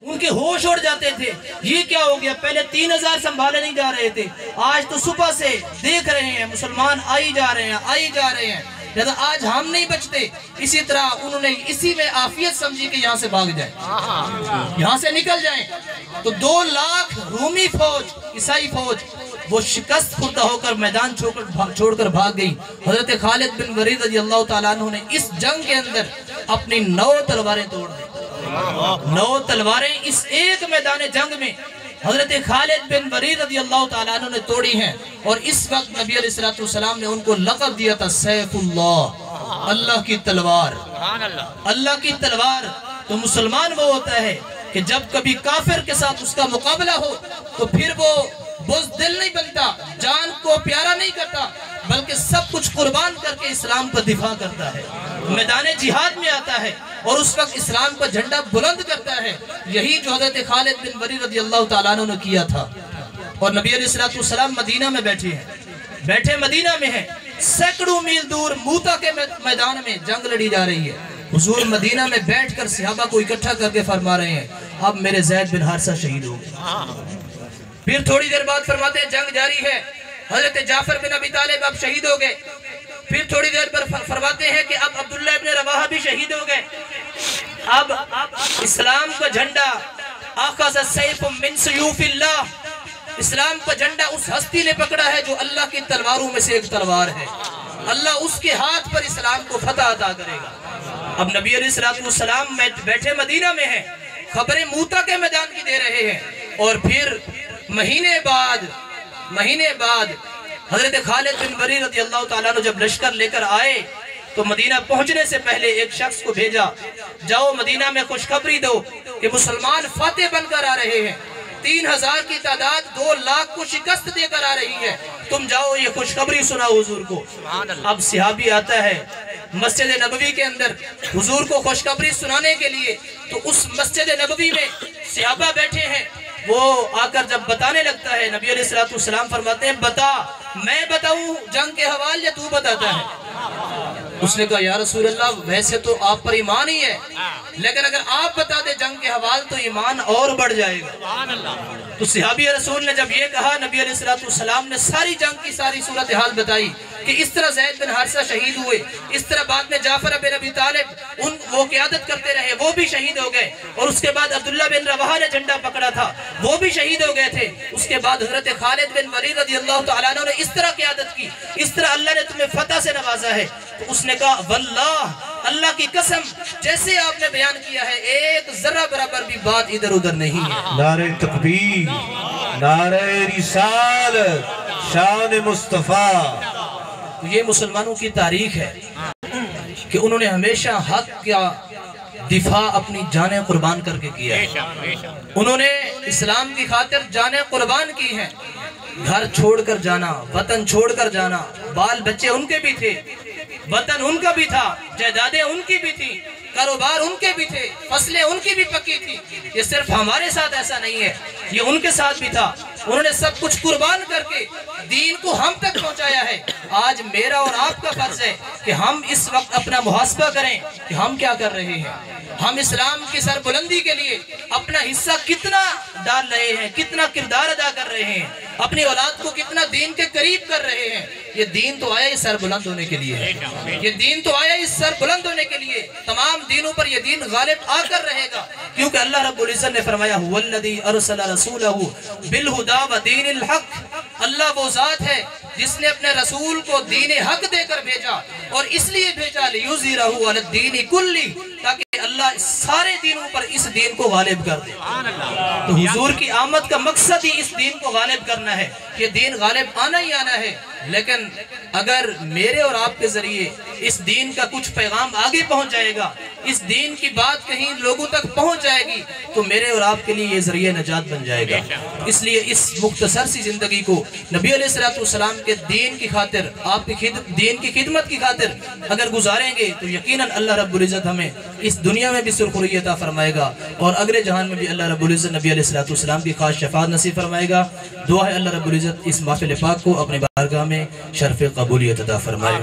ان کے ہوش اڑ جاتے تھے، یہ کیا ہو گیا؟ پہلے 3000 سنبھالے نہیں جا رہے تھے، آج تو صبح سے دیکھ رہے ہیں مسلمان آئی جا رہے ہیں، لہذا آج ہم نہیں بچتے۔ اسی طرح انہوں نے اسی میں عافیت سمجھی کہ یہاں سے بھاگ جائیں، یہاں سے نکل جائیں۔ تو 2 لاکھ رومی فوج، عیسائی فوج، وہ شکست خوردہ ہو کر میدان چھوڑ کر بھاگ گئی۔ حضرت خالد بن ولید رضی اللہ تعالیٰ عنہ نے اس جنگ کے اندر اپنی 9 تلواریں توڑ دی۔ 9 تلواریں اس ایک میدان جنگ میں حضرت خالد بن ولید رضی اللہ تعالیٰ عنہ نے توڑی ہیں، اور اس وقت نبی علیہ السلام نے ان کو لقب دیا تھا سیف اللہ، اللہ کی تلوار۔ اللہ کی تلوار۔ تو مسلمان وہ ہوتا ہے کہ جب کبھی کافر کے ساتھ اس کا مقابلہ ہو تو پھر وہ بزدل نہیں بنتا، جان کو پیارا نہیں کرتا، بلکہ سب کچھ قربان کر کے اسلام کا دفاع کرتا ہے، میدان جہاد میں آتا ہے اور اس وقت اسلام کا جھنڈا بلند کرتا ہے۔ یہی جو حضرت خالد بن ولید رضی اللہ تعالیٰ عنہ نے کیا تھا۔ اور نبی علیہ السلام مدینہ میں بیٹھے مدینہ میں ہیں، سینکڑوں میل دور موتا کے میدان میں جنگ لڑی جا رہی ہے۔ حضور مدینہ میں بیٹھ کر صحابہ کو اکٹھا کر کے فرما رہے ہیں، اب میرے زید بن حارثہ شہید ہو گئے۔ پھر تھوڑی دیر بعد فرماتے ہیں جنگ جاری ہے، حضرت جعفر بن ابی طالب اب شہید ہو گئے۔ پھر تھوڑی دیر پر فرماتے ہیں کہ اب عبداللہ ابن رواحہ بھی شہید ہو گئے۔ اب اسلام کا جھنڈا اخذ سیف من سیوف اللہ، اسلام کا جھنڈا اس ہستی نے پکڑا ہے جو اللہ کی تلواروں میں سے ایک تلوار ہے۔ اللہ اس کے ہاتھ پر اسلام کو فتح عطا کرے گا۔ اب نبی علیہ السلام بیٹھے مدینہ میں ہیں، خبریں موتا کے میدان کی دے رہے ہیں، اور پھر مہینے بعد حضرت خالد بن ولید رضی اللہ تعالیٰ عنہ جب لشکر لے کر آئے تو مدینہ پہنچنے سے پہلے ایک شخص کو بھیجا، جاؤ مدینہ میں خوشخبری دو کہ مسلمان فاتح بن کر آ رہے ہیں، 3000 کی تعداد 2 لاکھ کو شکست دے کر آ رہی ہے، تم جاؤ یہ خوشخبری سناؤ حضور کو۔ اب صحابی آتا ہے مسجد نبوی کے اندر حضور کو خوشخبری سنانے کے لیے، تو اس مسجد نبوی میں صحابہ بیٹھے ہیں، وہ آ کر جب بتانے لگتا ہے نبی علیہ السلام فرماتے ہیں بتا، میں بتاؤں جنگ کے حوال یا تو بتاتا ہے؟ اس نے کہا یا رسول اللہ ویسے تو آپ پر ایمان ہی ہے، لیکن اگر آپ بتا دے جنگ کے حوال تو ایمان اور بڑھ جائے گا۔ تو صحابی رسول نے جب یہ کہا، نبی علیہ السلام نے ساری جنگ کی ساری صورتحال بتائی کہ اس طرح زید بن حارثہ شہید ہوئے، اس طرح بعد میں جعفر بن ابی طالب وہ قیادت کرتے رہے، وہ بھی شہید ہو گئے، اور اس کے بعد عبداللہ بن رواحہ نے جھنڈا پکڑا تھا، وہ بھی شہید ہو گئے تھے۔ اس کے بعد حضرت خالد بن ولید رضی اللہ تعالیٰ عنہ نے اس طرح قیادت کی، اس طرح اللہ نے تمہیں فتح سے نوازا ہے۔ تو اس نے کہا واللہ، اللہ کی قسم جیسے آپ نے بیان کیا ہے ایک ذرہ برابر بھی بات ادھر ادھر نہیں ہے۔ نعرہ تکبیر، نعرہ رسالت، شان مصطفیٰ۔ یہ مسلمانوں کی تاریخ ہے کہ انہوں نے ہمیشہ حق کا دفاع اپنی جانیں قربان کر کے کیا ہے، انہوں نے اسلام کی خاطر جانیں قربان کی ہیں، گھر چھوڑ کر جانا، وطن چھوڑ کر جانا، بال بچے ان کے بھی تھے، وطن ان کا بھی تھا، جائیدادیں ان کی بھی تھی، کاروبار ان کے بھی تھے، فصلیں ان کی بھی پکی تھی۔ یہ صرف ہمارے ساتھ ایسا نہیں ہے، یہ ان کے ساتھ بھی تھا، انہوں نے سب کچھ قربان کر کے دین کو ہم تک پہنچایا ہے۔ آج میرا اور آپ کا فرض ہے کہ ہم اس وقت اپنا محاسبہ کریں کہ ہم کیا کر رہے ہیں، ہم اسلام کی سربلندی کے لیے اپنا حصہ کتنا ڈال رہے ہیں، کتنا کردار ادا کر رہے ہیں، اپنی اولاد کو کتنا دین کے قریب کر رہے ہیں۔ یہ دین تو آیا اس سر بلند ہونے کے لیے ہے، یہ دین تو آیا اس سر بلند ہونے کے لیے، تمام دینوں پر یہ دین غالب آ کر رہے گا، کیونکہ اللہ رب العزت نے فرمایا هو الذی ارسل رسولہ بالہدی ودین الحق۔ اللہ وہ ذات ہے جس نے اپنے رسول کو دین حق دے کر بھیجا، اور اس لیے بھیجا لیظہرہ علی الدین کلہ، تاکہ اللہ سارے دینوں پر اس دین کو غالب کر دے۔ تو حضور کی آمد کا مقصد ہی اس دین کو غالب کرنا ہے، یہ دین غالب آنا ہی آنا ہے۔ لیکن اگر میرے اور آپ کے ذریعے اس دین کا کچھ پیغام آگے پہنچ جائے گا، اس دین کی بات کہیں لوگوں تک پہنچ جائے گی، تو میرے اور آپ کے لیے یہ ذریعہ نجات بن جائے گا۔ اس لیے اس مختصر سی زندگی کو نبی علیہ السلام کے دین کی خاطر، آپ کی دین کی خدمت کی خاطر اگر گزاریں گے تو یقیناً اللہ رب العزت ہمیں اس دنیا میں بھی سرخروئی عطا فرمائے گا، اور اگلے جہان میں بھی اللہ رب العزت نبی علیہ السلام کی خاص شفاعت نصیب فرمائے گا۔ دعا ہے اللہ رب العزت اس محفل پاک کو اپنے بارگاہ میں شرف قبولیت عطا فرمائے۔